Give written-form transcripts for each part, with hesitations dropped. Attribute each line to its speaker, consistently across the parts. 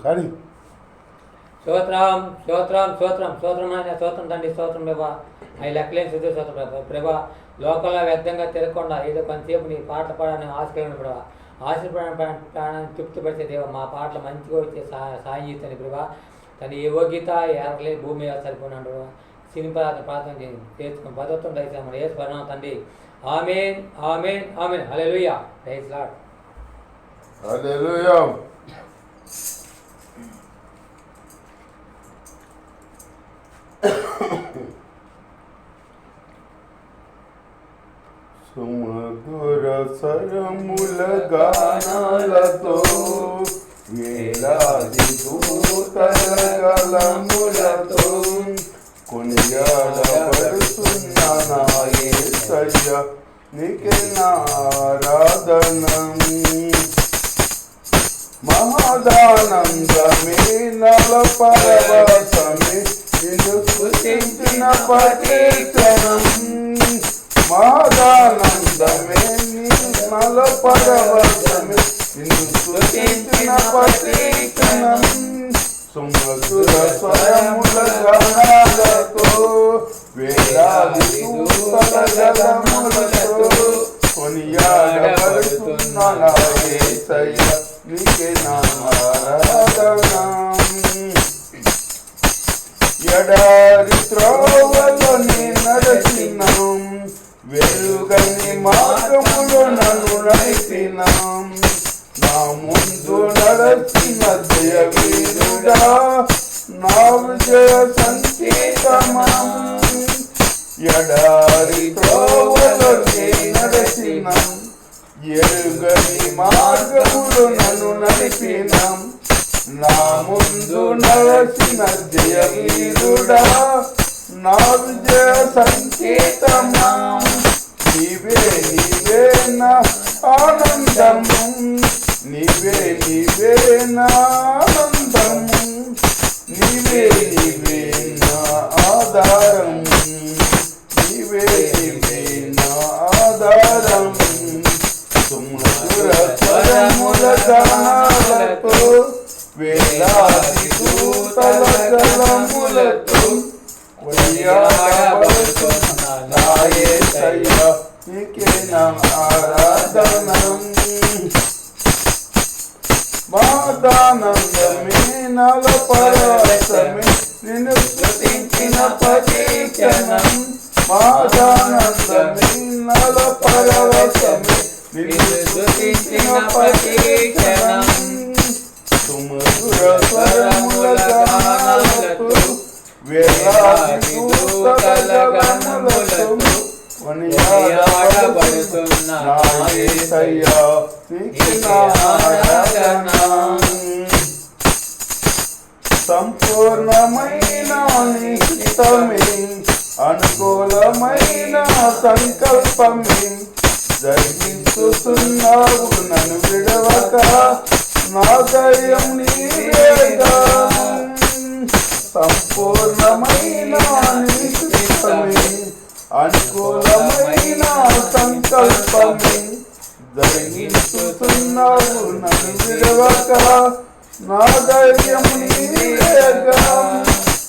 Speaker 1: కానీ
Speaker 2: స్తోత్రం స్తోత్రం స్తోత్రం స్తోత్రం ఆయన స్తోత్రం తండ్రి స్తోత్రం ప్రభా అవి లెక్కలేని శుద్ధి స్తోత్రం ప్రభా లోకంలో వ్యర్థంగా తిరగకుండా ఏదో కొంతసేపు నీ పాటలు పాడాలని ఆశకరమైన ప్రభా ప్రాణాన్ని తృప్తిపరిచే దేవ మా పాటలు మంచిగా వచ్చే సాయం చేస్తాను ప్రభా తను ఏ యోగ్యత ఎరగలే భూమి మీద సరిపోయినాడు ప్రభా సిని పదార్థం ప్రార్థన చేసుకుని పదత్వం దయచేసి ఏ స్మరణ తండ్రి ఆమేన్ ఆమేన్ ఆమేన్ హల్లెలూయా ప్రైజ్ లార్డ్
Speaker 1: హల్లెలూయా. సుమధుర సరముల గానాలతో వేలాది దూతల గళములతో కొనియాడబడుతున్న నా యేసయ్య నీకే నా ఆరాధనం. మహదానందమే నల పరవశమే నిన్ను స్తుతించిన ప్రతి క్షణం. మహదానందమే నల పరవశమే నిన్ను స్తుతించిన ప్రతి క్షణం. సుమధుర స్వరముల గానాలతో వేలాది దూతల గళములతో కొనియాడబడుతున్న నా యేసయ్య నీకే నా ఆరాధనం. ఎడారి త్రోవలో నీ నడచినం, వెలుగని మార్గములో నన్ను నడిపినం. నా ముందు నడచిన జయవీరుడా నా విజయ సంకేతమం. ఎడారి త్రోవలో నీ నడచినం, ఎరుగని మార్గములు నన్ను నడిపినం. నా ముందు నడచిన జయవీరుడా నా విజయ సంకేతమా. నీవే నీవే నా ఆనందము, నీవే నీవే నా ఆనందము, నీవే నీవే నా ఆధారము, నీవే నీవే నా ఆధారం. సుమధుర స్వరముల గానాలతో వేలాది దూతల గళములతో కొనియాడబడుతున్న నా యేసయ్య నీకే నా ఆరాధనం. మహదానందమే నల పరవశమే నిన్ను స్తుతించిన ప్రతి క్షణం. మహదానందమే నల పరవశమే నిన్ను స్తుతించిన ప్రతి క్షణం. సుమధుర స్వరముల గానాలతో వేలాది దూతల గళములతో కొనియాడబడుతున్న నా యేసయ్య నీకే నా ఆరాధనం. సంపూర్ణమైన నీ చిత్తమే అనుకూలమైన సంకల్పమే జరిగిస్తున్నావు నన్ను విడవక. నా ధైర్యం నీవేగా. సంపూర్ణమైన నీ చిత్తమే అనుకూలమైన సంకల్పమే జరిగిస్తున్నావు నన్ను విడవక. నా ధైర్యం నీవేగా.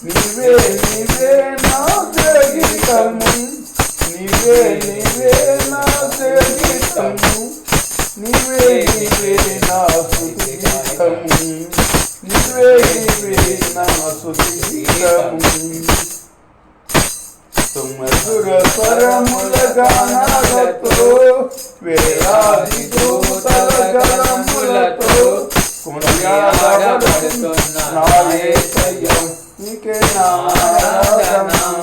Speaker 1: నీవే నీవే నా జీవితము, నీవే నీవే నా జీవితము, నీవే నీవే నా సుఖము, నీవే నీవే నా సుఖము. సుమధుర స్వరముల గానాలతో వేలాది దూతల గళములతో కొనియాడబడుతున్న నా యేసయ్య నీకే నా ఆరాధనం.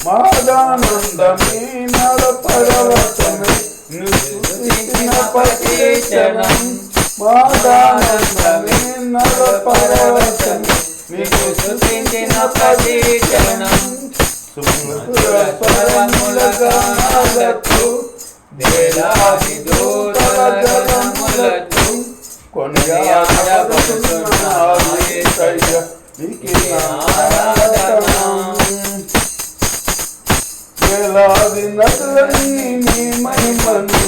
Speaker 1: మహదానందమే నల పరవశమే నిన్ను స్తుతించిన ప్రతి క్షణం. మహదానందమే నల పరవశమే నిన్ను స్తుతించిన ప్రతి క్షణం. సుమధుర స్వరముల గానాలతో వేలాది దూతల గళములతో కొనియాడబడుతున్న నా యేసయ్య నీకే నా ఆరాధనం. వేలాది నదులన్నీ నీ మహిమను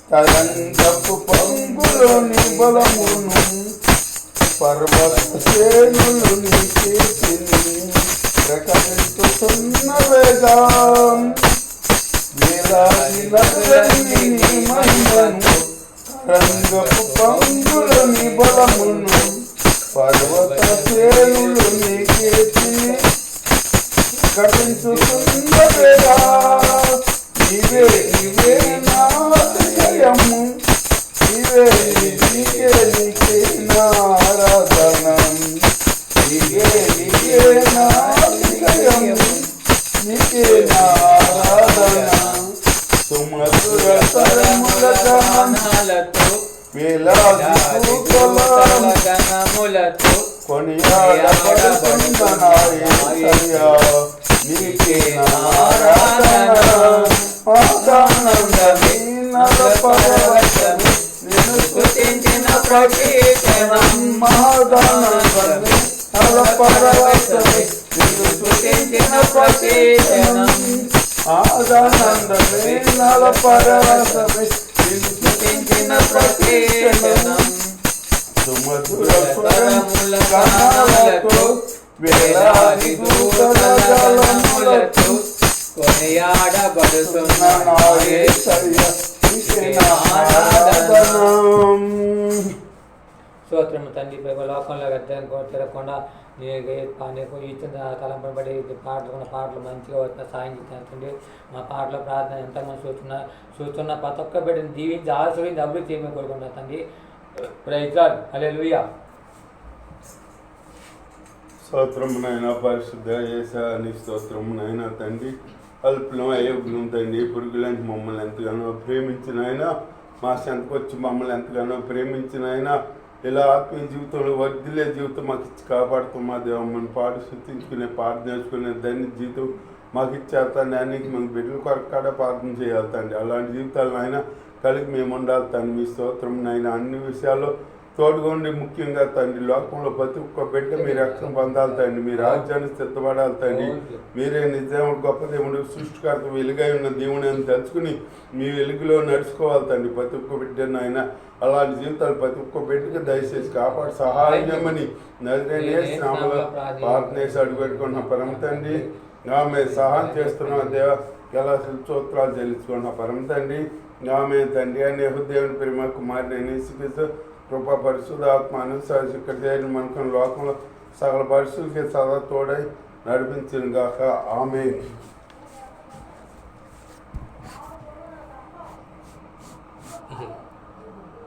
Speaker 1: తరంగపు పంగులోని బలమును పర్వత శ్రేణులు నీ చేతిని ప్రకటిస్తున్నవేగా వేలాది మహిమను తరంగపు పంగులోని బలమును పర్వత శ్రేణులు నీ చేతిని ప్రకటిస్తున్నవేగా నీవే నీవే నా అతిశయము నీవే నీకే నీకే నా ఆరాధన నీవే నీకే నా అతిశయము నీకే నా ఆరాధన సుమధుర తరముల గమనాలతో వేలాది దూతల గణములతో కొనియాడబడుతున్న నా యేసయ్యా నీకే నా ఆరాధన ఆనందమే నలపరవశమే నిన్ను స్తుతించిన ప్రతి క్షణం ఆనందమే నలపరవశమే నిన్ను స్తుతించిన ప్రతి క్షణం ఆనందమే నలపరవశమే నిన్ను స్తుతించిన ప్రతి క్షణం సుమధుర స్వరముల గానాలతో వేలాది దూతల గళములతో
Speaker 2: కొనియాడబడుతున్న
Speaker 1: నా యేసయ్యా నీకే నా ఆరాధన.
Speaker 2: స్తోత్రము తండ్రి ప్రభు లోకంలో వ్యర్థం తిరగకుండా నీకు ఇచ్చిన తలంపని బట్టి పాటలు మంచిగా వచ్చిన సాయం చేస్తాను తండ్రి. మా పాటల ప్రార్థన ఎంతమంది చూస్తున్న ప్రతి ఒక్క బిడ్డని దీవించి ఆశ్రయించి అభివృద్ధి చేయమని కోరుకుంటున్నా తండ్రి. Praise Lord. హల్లెలూయా.
Speaker 1: స్తోత్రము నాయన పరిశుద్ధ యేసయ్యా నీ స్తోత్రము నాయన తండ్రి. అల్పులం అయోగ్యం తండ్రి పురుగులని మమ్మల్ని ఎంతగానో ప్రేమించిన ఆయన మా చెంతకు వచ్చి మమ్మల్ని ఎంతగానో ప్రేమించిన ఆయన ఇలా ఆత్మీయ జీవితంలో వర్ధిల్లే జీవితం మాకు ఇచ్చి కాపాడుతూ మా దేవమ్మని పాడు శుద్ధించుకునే పాట నేర్చుకునే ధన్య జీవితం మాకు ఇచ్చేస్తాండి. అన్నికి మాకు బిడ్డల కొరకు కాడ ప్రార్థన చేయాలి తండ్రి. అలాంటి జీవితాలను ఆయన కలిగి మేము ఉండాలి తండ్రి. మీ స్తోత్రం నాయన అన్ని విషయాల్లో తోడుగొండి. ముఖ్యంగా తండ్రి లోకంలో ప్రతి ఒక్క బిడ్డ మీ రక్షణ పొందాలి తండ్రి. మీ రాజ్యాన్ని సిద్ధపడాలి తండ్రి. మీరే నిజాముడు గొప్ప దేవుడు సృష్టికర్త వెలుగై ఉన్న దేవుని అని తెలుసుకుని మీ వెలుగులో నడుచుకోవాలి తండ్రి. ప్రతి ఒక్క బిడ్డను ఆయన అలాంటి జీవితాలు ప్రతి ఒక్క బిడ్డకి దయచేసి కాపాడు సహాయమని నజరేయుని యేసు నామములో ప్రార్థన చేసి అడుగుపెట్టుకున్న పరమ తండ్రి. ఆమె సహాయం చేస్తున్న దేవ ఎలా స్తోత్రాలు చెల్లించుకున్న పరమ తండ్రి. ఆమె తండ్రి అని దేవుని ప్రేమ కుమారుని నేసిపిస్తూ కృప పరిశుద్ధాత్మ అనుసారి ఇక్కడ చేయని మనకు లోకంలో సకల పరిశుద్ధి సదా తోడై నడిపించిన గాక ఆమె.